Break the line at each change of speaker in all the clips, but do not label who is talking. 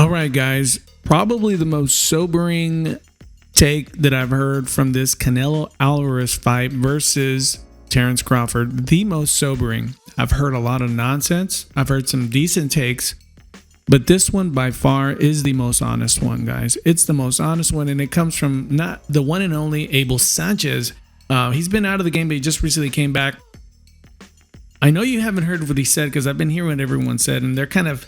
All right, guys. Probably the most sobering take that I've heard from this Canelo Alvarez fight versus Terence Crawford. The most sobering. I've heard a lot of nonsense. I've heard some decent takes. But this one by far is the most honest one, guys. It's the most honest one, and it comes from not the one and only Abel Sanchez. He's been out of the game, but he just recently came back. I know you haven't heard what he said because I've been hearing what everyone said, and they're kind of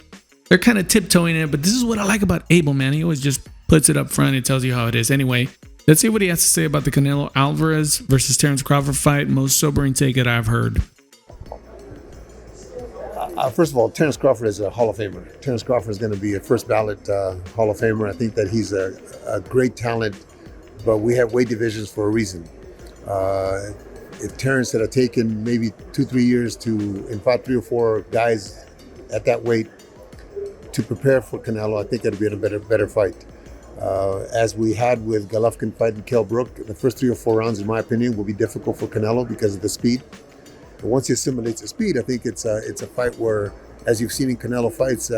tiptoeing it. But this is what I like about Abel, man. He always just puts it up front and tells you how it is. Anyway, let's see what he has to say about the Canelo Alvarez versus Terence Crawford fight. Most sobering take that I've heard.
First of all, Terence Crawford is a Hall of Famer. Terence Crawford is going to be a first ballot Hall of Famer. I think that he's a great talent, but we have weight divisions for a reason. If Terence had taken maybe 2-3 years and fought 3 or 4 guys at that weight to prepare for Canelo, I think it'd be a better fight. As we had with Golovkin fighting Kell Brook, the first 3 or 4 rounds, in my opinion, will be difficult for Canelo because of the speed. But once he assimilates the speed, I think it's a fight where, as you've seen in Canelo fights,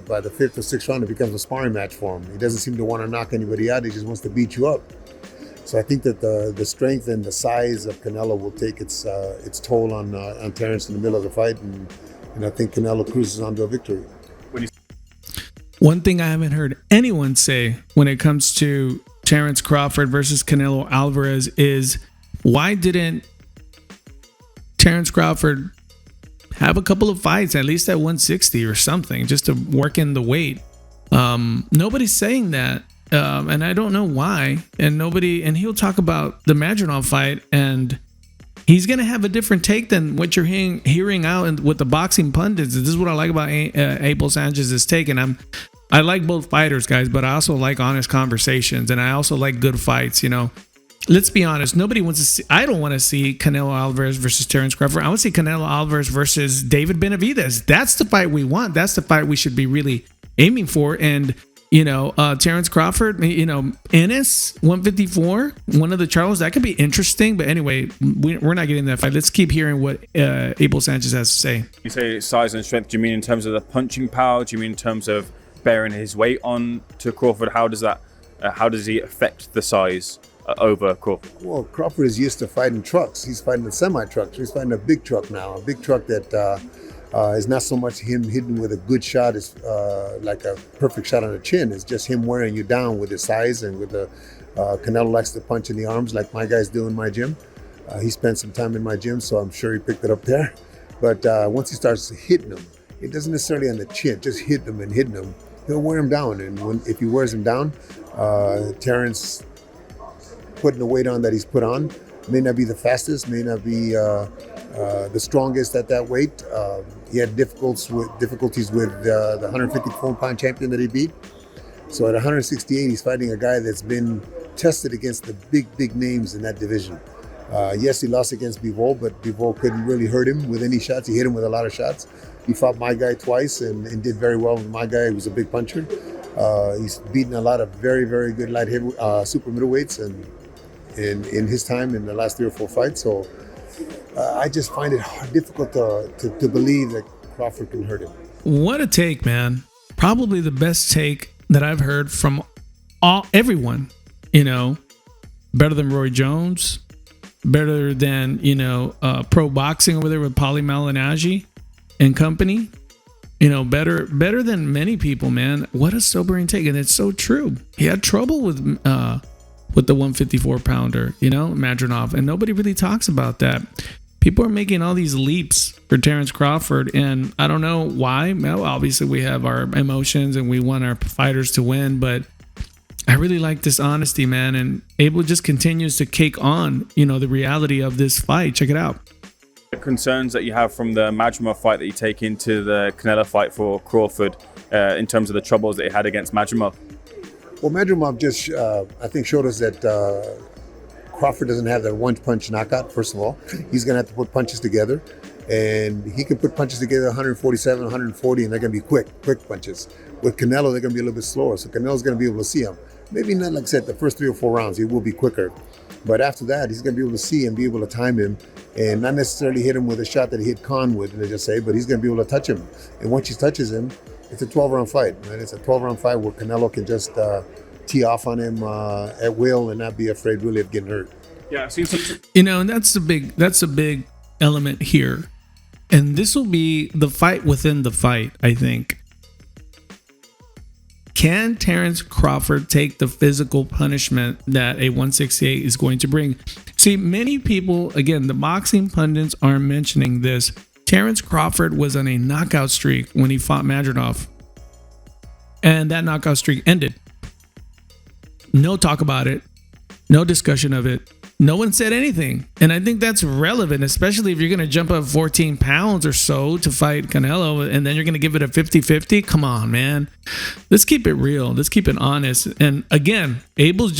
by the 5th or 6th round, it becomes a sparring match for him. He doesn't seem to want to knock anybody out. He just wants to beat you up. So I think that the strength and the size of Canelo will take its toll on Terence in the middle of the fight, and I think Canelo cruises onto a victory.
One thing I haven't heard anyone say when it comes to Terence Crawford versus Canelo Alvarez is, why didn't Terence Crawford have a couple of fights, at least at 160 or something, just to work in the weight? Nobody's saying that, and I don't know why. And he'll talk about the Madronov fight, and he's gonna have a different take than what you're hearing out with the boxing pundits. This is what I like about Abel Sanchez's take, and I like both fighters, guys, but I also like honest conversations, and I also like good fights. Let's be honest. Nobody wants to see. I don't want to see Canelo Alvarez versus Terence Crawford. I want to see Canelo Alvarez versus David Benavidez. That's the fight we want. That's the fight we should be really aiming for. And Terence Crawford, Ennis 154, one of the Charles, that could be interesting. But anyway, we're not getting that fight. Let's keep hearing what Abel Sanchez has to say.
You say size and strength. Do you mean in terms of the punching power? Do you mean in terms of bearing his weight on to Crawford? How does he affect the size over Crawford?
Well, Crawford is used to fighting trucks. He's fighting a semi-truck. He's fighting a big truck now. A big truck that is not so much him hitting with a good shot, is like a perfect shot on the chin. It's just him wearing you down with his size and with the Canelo likes to punch in the arms like my guys do in my gym. He spent some time in my gym, so I'm sure he picked it up there. But once he starts hitting him, it doesn't necessarily on the chin, just hitting him, he'll wear him down. And if he wears him down, Terence putting the weight on that he's put on may not be the fastest, may not be the strongest at that weight. He had difficulties with the 154-pound champion that he beat. So at 168, he's fighting a guy that's been tested against the big names in that division. Yes, he lost against Bivol, but Bivol couldn't really hurt him with any shots. He hit him with a lot of shots. He fought my guy twice and did very well with my guy. He was a big puncher. He's beaten a lot of very, very good light super middleweights and in his time in the last 3 or 4 fights. So I just find it difficult to believe that Crawford can hurt him.
What a take, man. Probably the best take that I've heard from everyone. Better than Roy Jones, better than pro boxing over there with Paulie Malignaggi and company. Better than many people, man. What a sobering take, and it's so true. He had trouble with the 154-pounder, Madronov, and nobody really talks about that. People are making all these leaps for Terence Crawford, and I don't know why. Well, obviously we have our emotions and we want our fighters to win, but I really like this honesty, man, and Abel just continues to cake on, the reality of this fight. Check it out.
The concerns that you have from the Madronov fight that you take into the Canelo fight for Crawford, in terms of the troubles that he had against Madronov?
Well, Madronov just, I think, showed us that Crawford doesn't have that one-punch knockout, first of all. He's going to have to put punches together, and he can put punches together 147, 140, and they're going to be quick punches. With Canelo, they're going to be a little bit slower, so Canelo's going to be able to see him. Maybe not, like I said, the first 3 or 4 rounds, he will be quicker. But after that, he's going to be able to see and be able to time him and not necessarily hit him with a shot that he hit Khan with, let's just say, but he's going to be able to touch him. And once he touches him, It's a 12-round fight, man. It's a 12-round fight where Canelo can just tee off on him at will and not be afraid really of getting hurt.
Yeah, I've seen some.
And that's a big element here. And this will be the fight within the fight, I think. Can Terence Crawford take the physical punishment that a 168 is going to bring? See, many people, again, the boxing pundits are mentioning this. Terence Crawford was on a knockout streak when he fought Madronov. And that knockout streak ended. No talk about it. No discussion of it. No one said anything. And I think that's relevant, especially if you're going to jump up 14 pounds or so to fight Canelo and then you're going to give it a 50-50. Come on, man. Let's keep it real. Let's keep it honest. And again, Abel's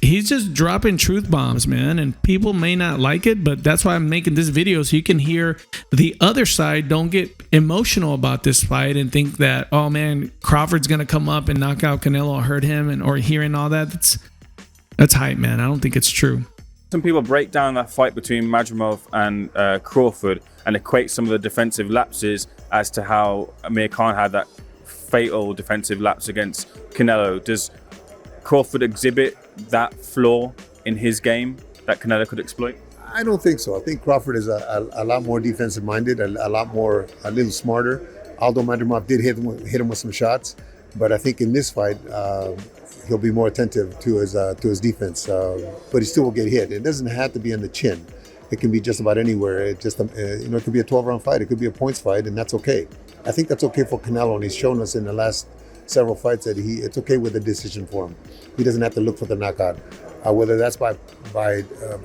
he's just dropping truth bombs, man. And people may not like it, but that's why I'm making this video so you can hear the other side. Don't get emotional about this fight and think that, oh man, Crawford's going to come up and knock out Canelo or hurt him or hearing all that. That's hype, man. I don't think it's true.
Some people break down that fight between Madrimov and Crawford and equate some of the defensive lapses as to how Amir Khan had that fatal defensive lapse against Canelo. Does Crawford exhibit that flaw in his game that Canelo could exploit?
I don't think so. I think Crawford is a lot more defensive minded, a little smarter. Although Madrimov did hit him with some shots, but I think in this fight, he'll be more attentive to his defense, but he still will get hit. It doesn't have to be on the chin. It can be just about anywhere. It just it could be a 12-round fight. It could be a points fight, and that's okay. I think that's okay for Canelo, and he's shown us in the last several fights that it's okay with the decision for him. He doesn't have to look for the knockout, whether that's by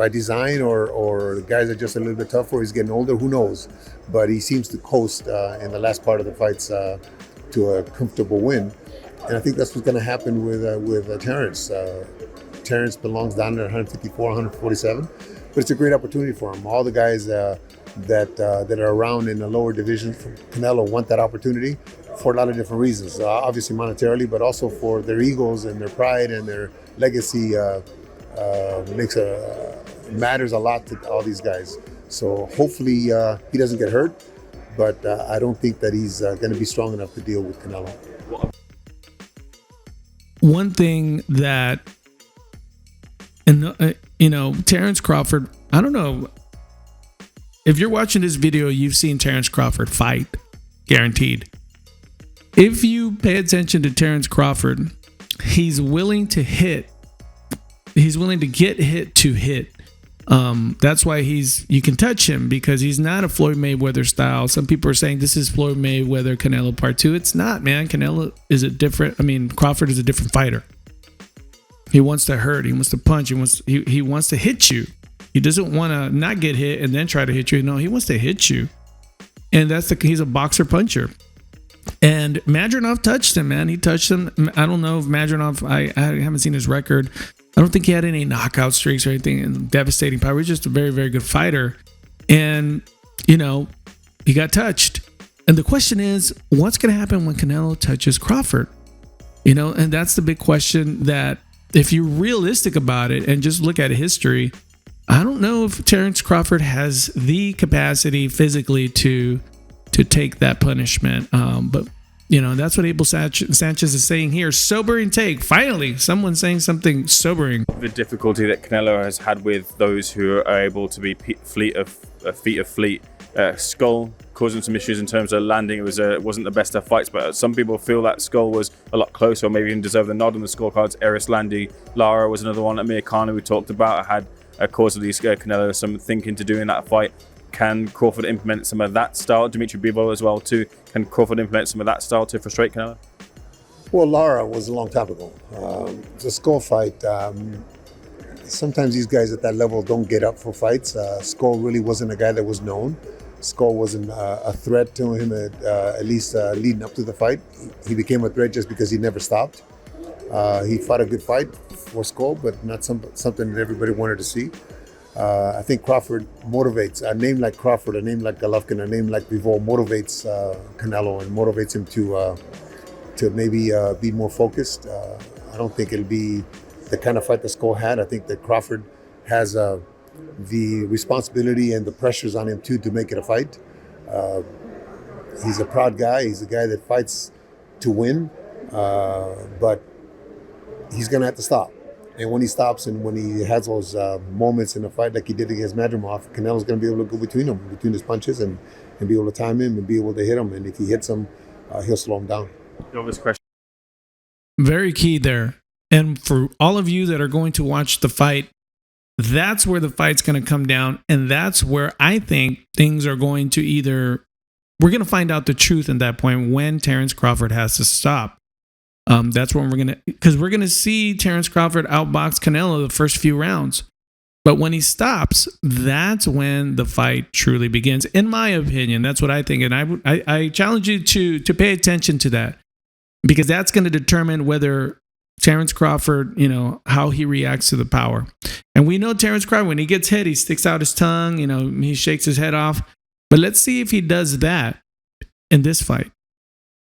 design or the guys are just a little bit tougher. He's getting older. Who knows? But he seems to coast in the last part of the fights to a comfortable win. And I think that's what's going to happen with Terence. Terence belongs down at 154, 147, but it's a great opportunity for him. All the guys that are around in the lower divisions from Canelo want that opportunity for a lot of different reasons. Obviously monetarily, but also for their egos and their pride and their legacy matters a lot to all these guys. So hopefully he doesn't get hurt, but I don't think that he's going to be strong enough to deal with Canelo.
One thing that, Terence Crawford, I don't know. If you're watching this video, you've seen Terence Crawford fight, guaranteed. If you pay attention to Terence Crawford, he's willing to hit. He's willing to get hit to hit. That's why you can touch him because he's not a Floyd Mayweather style. Some people are saying this is Floyd Mayweather Canelo Part 2. It's not, man. Crawford is a different fighter. He wants to hurt. He wants to punch. He wants to hit you. He doesn't want to not get hit and then try to hit you. No, he wants to hit you. And he's a boxer puncher. And Madronov touched him, man. He touched him. I don't know if Madronov, I haven't seen his record. I don't think he had any knockout streaks or anything devastating power. He's just a very, very good fighter. And, he got touched. And the question is, what's going to happen when Canelo touches Crawford? And that's the big question that if you're realistic about it and just look at history, I don't know if Terence Crawford has the capacity physically to take that punishment. But that's what Abel Sanchez is saying here. Sobering take. Finally, someone saying something sobering.
The difficulty that Canelo has had with those who are able to be feet of fleet. Skull causing some issues in terms of landing. It wasn't the best of fights, but some people feel that Skull was a lot closer, or maybe even deserved the nod on the scorecards. Eris Landy, Lara was another one. Amir Khan, we talked about, had caused at least Canelo some thinking to do in that fight. Can Crawford implement some of that style? Dimitri Bivol as well too. Can Crawford implement some of that style to frustrate Canelo?
Well, Lara was a long time ago. The Skull fight, sometimes these guys at that level don't get up for fights. Skull really wasn't a guy that was known. Skull wasn't a threat to him at least leading up to the fight. He became a threat just because he never stopped. He fought a good fight for Skull, but not something that everybody wanted to see. I think Crawford motivates. A name like Crawford, a name like Golovkin, a name like Bivol motivates Canelo and motivates him to maybe be more focused. I don't think it'll be the kind of fight that Skull had. I think that Crawford has the responsibility and the pressures on him too to make it a fight. He's a proud guy. He's a guy that fights to win, but he's going to have to stop. And when he stops and when he has those moments in the fight like he did against Madrimov, Canelo's going to be able to go between his punches, and be able to time him and be able to hit him. And if he hits him, he'll slow him down.
Very key there. And for all of you that are going to watch the fight, that's where the fight's going to come down. And that's where I think things are going to we're going to find out the truth at that point when Terence Crawford has to stop. That's when because we're going to see Terence Crawford outbox Canelo the first few rounds. But when he stops, that's when the fight truly begins. In my opinion, that's what I think. And I challenge you to pay attention to that, because that's going to determine whether Terence Crawford, how he reacts to the power. And we know Terence Crawford, when he gets hit, he sticks out his tongue, he shakes his head off. But let's see if he does that in this fight.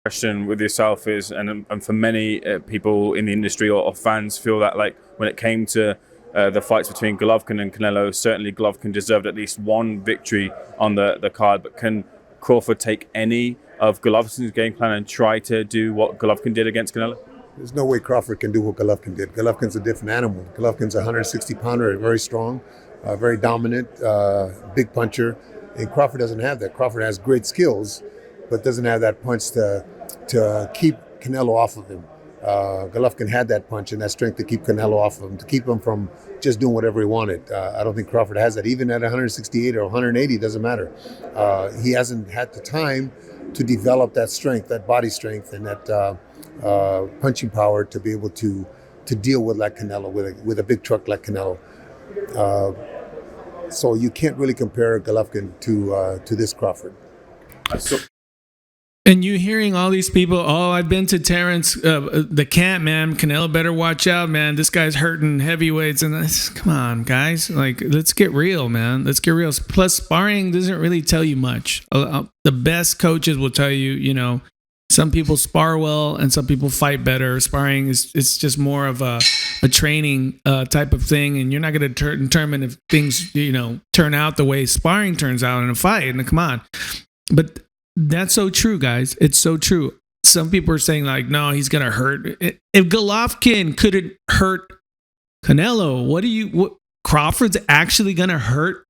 Question with yourself is, and for many people in the industry or fans feel that, like, when it came to the fights between Golovkin and Canelo, certainly Golovkin deserved at least one victory on the card. But can Crawford take any of Golovkin's game plan and try to do what Golovkin did against Canelo?
There's no way Crawford can do what Golovkin did. Golovkin's a different animal. Golovkin's a 160-pounder, very strong, very dominant, big puncher. And Crawford doesn't have that. Crawford has great skills, but doesn't have that punch to keep Canelo off of him. Golovkin had that punch and that strength to keep Canelo off of him, to keep him from just doing whatever he wanted. I don't think Crawford has that. Even at 168 or 180, it doesn't matter. He hasn't had the time to develop that strength, that body strength, and that punching power to be able to deal with like Canelo, with a big truck like Canelo. So you can't really compare Golovkin to this Crawford.
And you hearing all these people, I've been to Terence, the camp, man. Canelo better watch out, man. This guy's hurting heavyweights. And come on, guys. Like, let's get real, man. Let's get real. Plus, sparring doesn't really tell you much. The best coaches will tell you, some people spar well and some people fight better. Sparring it's just more of a training type of thing. And you're not going to determine if things, turn out the way sparring turns out in a fight. And come on. But that's so true, guys. It's so true. Some people are saying, like, no, he's going to hurt. If Golovkin couldn't hurt Canelo, what Crawford's actually going to hurt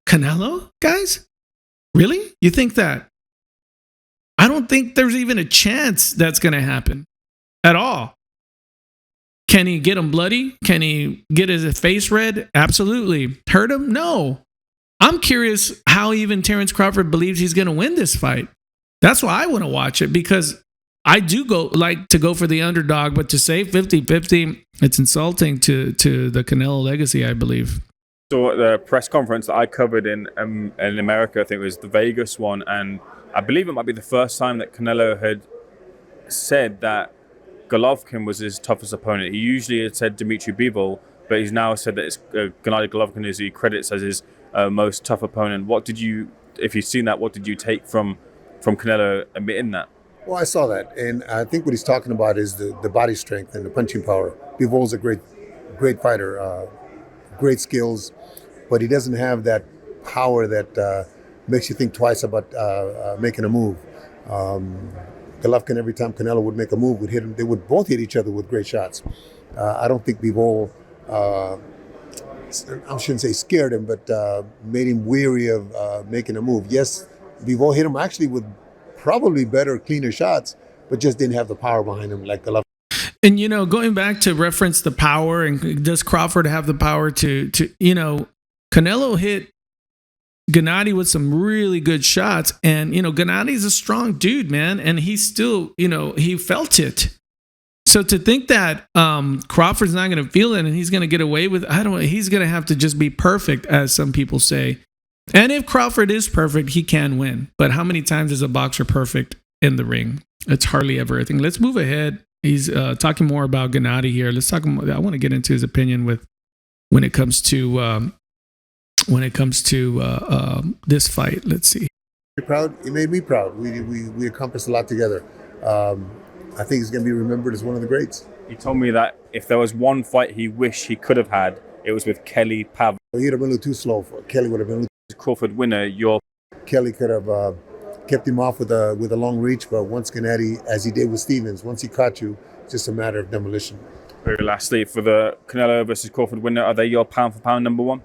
Canelo, guys? Really? You think that? I don't think there's even a chance that's going to happen at all. Can he get him bloody? Can he get his face red? Absolutely. Hurt him? No. I'm curious how even Terence Crawford believes he's going to win this fight. That's why I want to watch it, because I do like to go for the underdog, but to say 50-50, it's insulting to the Canelo legacy, I believe.
So at the press conference that I covered in America, I think it was the Vegas one, and I believe it might be the first time that Canelo had said that Golovkin was his toughest opponent. He usually had said Dmitry Bivol, but he's now said that it's Gennady Golovkin, who he credits as his most tough opponent. If you've seen that, what did you take from Canelo admitting that?
Well, I saw that, and I think what he's talking about is the body strength and the punching power. Bivol's a great fighter, great skills, but he doesn't have that power that makes you think twice about making a move. Golovkin, every time Canelo would make a move, would hit him. They would both hit each other with great shots. I don't think Bivol, I shouldn't say scared him, but made him weary of making a move. Yes, Bivol hit him actually with probably better, cleaner shots, but just didn't have the power behind him like Golovkin.
And, going back to reference the power, and does Crawford have the power to Canelo hit Gennady with some really good shots, and Gennady's a strong dude, man, and he still he felt it. So to think that Crawford's not going to feel it and he's going to get away with, he's going to have to just be perfect, as some people say. And if Crawford is perfect, he can win. But how many times is a boxer perfect in the ring? It's hardly ever. I think. Let's move ahead. He's talking more about Gennady here. Let's talk. I want to get into his opinion when it comes to this fight. Let's see.
You're proud. He made me proud. We accomplished a lot together. I think he's going to be remembered as one of the greats.
He told me that if there was one fight he wished he could have had, it was with Kelly Pavlik.
He'd have been a little too slow for it. Kelly would have been a little
Crawford winner.
Kelly could have kept him off with a long reach. But once Gennady, as he did with Stevens, once he caught you, it's just a matter of demolition.
Very lastly, for the Canelo versus Crawford winner, are they your pound for pound number one?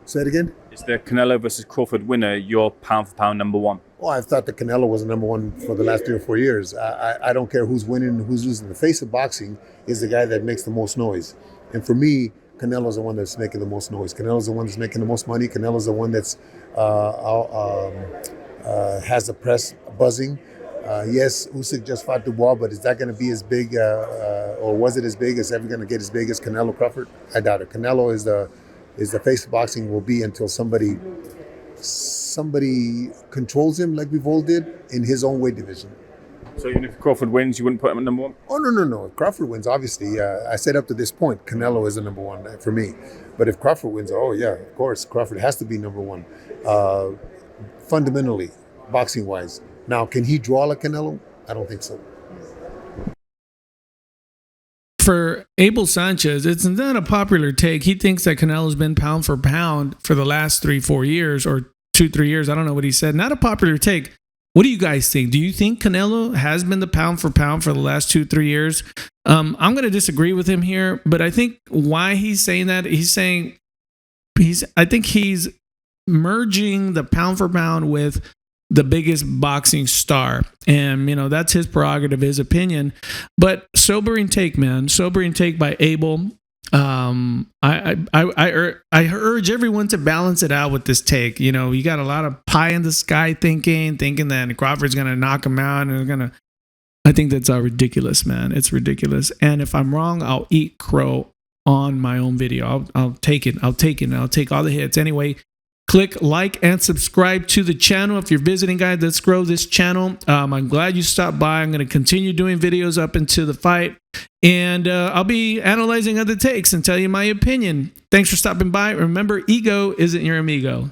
Say it again.
Is the Canelo versus Crawford winner your pound for pound number one?
Well, I've thought that Canelo was the number one for the last 3 or 4 years. I don't care who's winning, who's losing. The face of boxing is the guy that makes the most noise. And for me, Canelo's the one that's making the most noise. Canelo's the one that's making the most money. Canelo's the one that's has the press buzzing. Yes, Usyk just fought Dubois, but is that going to be as big, or was it as big as ever going to get as big as Canelo Crawford? I doubt it. Canelo is the face of boxing, will be until somebody controls him like Bivol did in his own weight division.
So even if Crawford wins, you wouldn't put him at number one?
Oh, no. If Crawford wins, obviously, I said up to this point, Canelo is the number one for me. But if Crawford wins, oh yeah, of course, Crawford has to be number one. Fundamentally, boxing-wise. Now, can he draw like Canelo? I don't think so.
For Abel Sanchez, it's not a popular take. He thinks that Canelo's been pound for pound for the last 3-4 years, or 2-3 years. I don't know what he said. Not a popular take. What do you guys think? Do you think Canelo has been the pound for pound for the last 2-3 years? I'm going to disagree with him here, but I think why he's saying that, I think he's merging the pound for pound with the biggest boxing star, and that's his prerogative, his opinion. But sobering take, man, sobering take by Abel. I urge everyone to balance it out with this take. You got a lot of pie in the sky thinking that Crawford's gonna knock him out, and I think that's ridiculous, man. It's ridiculous. And if I'm wrong, I'll eat crow on my own video. I'll take it. I'll take all the hits. Anyway, click like and subscribe to the channel if you're visiting, guys. Let's grow this channel. I'm glad you stopped by. I'm going to continue doing videos up into the fight, and I'll be analyzing other takes and tell you my opinion. Thanks for stopping by. Remember, ego isn't your amigo.